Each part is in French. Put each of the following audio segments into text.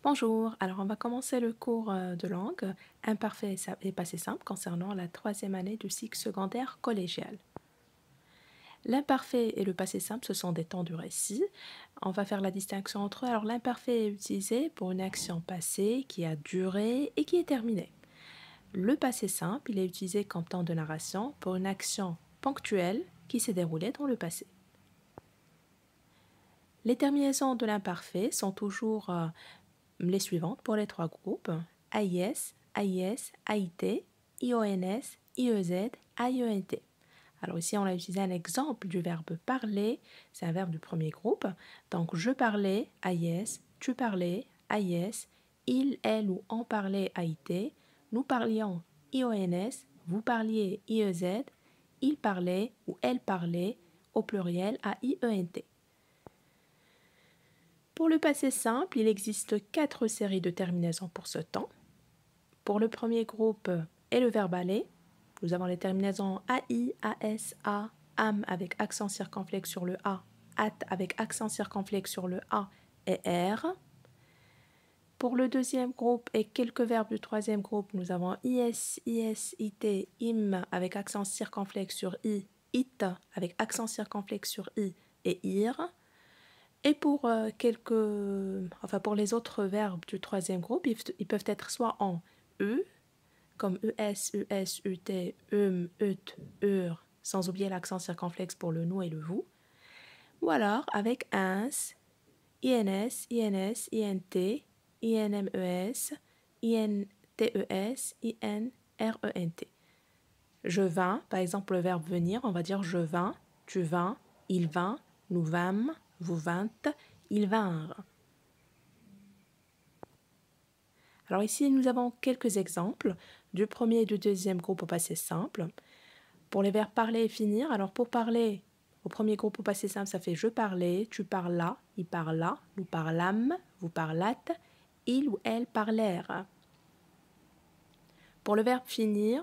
Bonjour, alors on va commencer le cours de langue imparfait et passé simple concernant la troisième année du cycle secondaire collégial. L'imparfait et le passé simple, ce sont des temps du récit. On va faire la distinction entre eux. Alors l'imparfait est utilisé pour une action passée qui a duré et qui est terminée. Le passé simple, il est utilisé comme temps de narration pour une action ponctuelle qui s'est déroulée dans le passé. Les terminaisons de l'imparfait sont toujours les suivantes pour les trois groupes: AIS, AIS, AIT, IONS, IEZ, AIENT. Alors ici, on a utilisé un exemple du verbe parler, c'est un verbe du premier groupe. Donc, je parlais, AIS, tu parlais, AIS, il, elle ou on parlait, AIT, nous parlions, IONS, vous parliez, IEZ, il parlait ou elle parlait, au pluriel, AIENT. Pour le passé simple, il existe 4 séries de terminaisons pour ce temps. Pour le premier groupe et le verbe aller, nous avons les terminaisons AI, AS, A, AM avec accent circonflexe sur le A, AT avec accent circonflexe sur le A et R. Pour le deuxième groupe et quelques verbes du troisième groupe, nous avons IS, IS, IT, IM avec accent circonflexe sur I, IT avec accent circonflexe sur I et IR. Et pour pour les autres verbes du troisième groupe, ils peuvent être soit en E, comme ES, US, UT, ET, EUR, sans oublier l'accent circonflexe pour le nous et le vous, ou alors avec INS, INS, INS, INT, INMES, INTES, INRENT. Je vins, par exemple le verbe venir, on va dire je vins, tu vins, il vint, nous vîmes, vous vîntes, ils vinrent. Alors ici, nous avons quelques exemples du premier et du deuxième groupe au passé simple. Pour les verbes parler et finir, alors pour parler, au premier groupe au passé simple, ça fait je parlais, tu parlas, il parla, nous parlâmes, vous parlâtes, il ou elle parlèrent. Pour le verbe finir,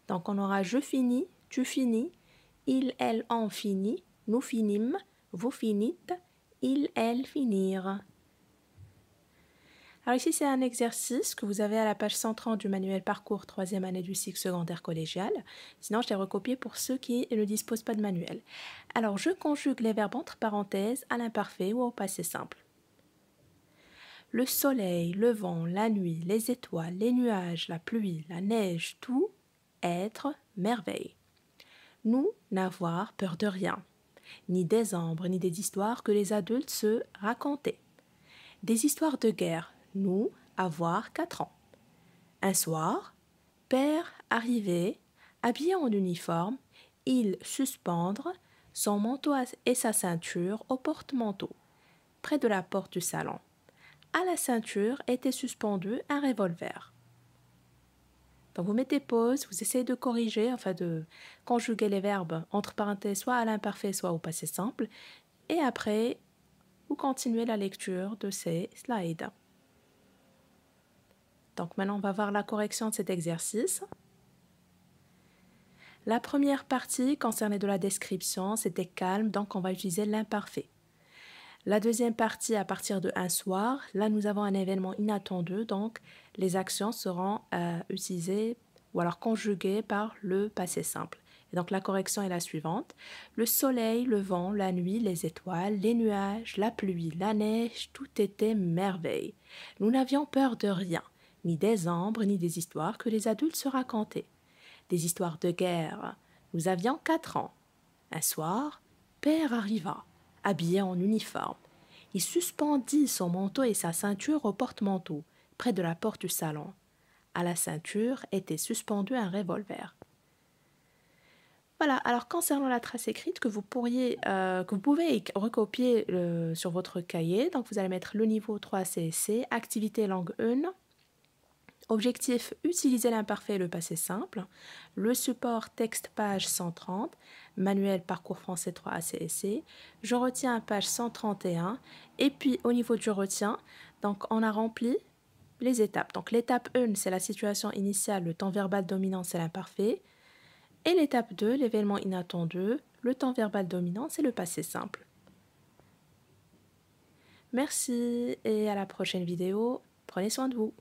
donc on aura je finis, tu finis, il, elle, on finit, nous finîmes, vous finîtes, ils, elles finirent. Alors ici, c'est un exercice que vous avez à la page 130 du manuel parcours 3e année du cycle secondaire collégial. Sinon, je l'ai recopié pour ceux qui ne disposent pas de manuel. Alors, je conjugue les verbes entre parenthèses à l'imparfait ou au passé simple. Le soleil, le vent, la nuit, les étoiles, les nuages, la pluie, la neige, tout, être, merveille. Nous, n'avoir peur de rien, ni des ombres, ni des histoires que les adultes se racontaient. Des histoires de guerre, nous, avoir 4 ans. Un soir, père arrivé, habillé en uniforme, il suspendre son manteau et sa ceinture au porte-manteau, près de la porte du salon. À la ceinture était suspendu un revolver. Donc vous mettez pause, vous essayez de corriger, de conjuguer les verbes entre parenthèses soit à l'imparfait, soit au passé simple, et après, vous continuez la lecture de ces slides. Donc maintenant, on va voir la correction de cet exercice. La première partie concernait de la description, c'était calme, donc on va utiliser l'imparfait. La deuxième partie, à partir de un soir, là nous avons un événement inattendu, donc les actions seront utilisées ou alors conjuguées par le passé simple. Et donc la correction est la suivante. Le soleil, le vent, la nuit, les étoiles, les nuages, la pluie, la neige, tout était merveille. Nous n'avions peur de rien, ni des ombres, ni des histoires que les adultes se racontaient. Des histoires de guerre. Nous avions 4 ans. Un soir, père arriva, habillé en uniforme. Il suspendit son manteau et sa ceinture au porte-manteau, près de la porte du salon. À la ceinture était suspendu un revolver. Voilà, alors concernant la trace écrite que vous pouvez recopier sur votre cahier, donc vous allez mettre le niveau 3 CSC, activité langue 1. Objectif, utiliser l'imparfait et le passé simple. Le support texte page 130, manuel parcours français 3 ACSC. Je retiens page 131 et puis au niveau du retien, donc on a rempli les étapes. Donc l'étape 1, c'est la situation initiale, le temps verbal dominant, c'est l'imparfait. Et l'étape 2, l'événement inattendu, le temps verbal dominant, c'est le passé simple. Merci et à la prochaine vidéo. Prenez soin de vous.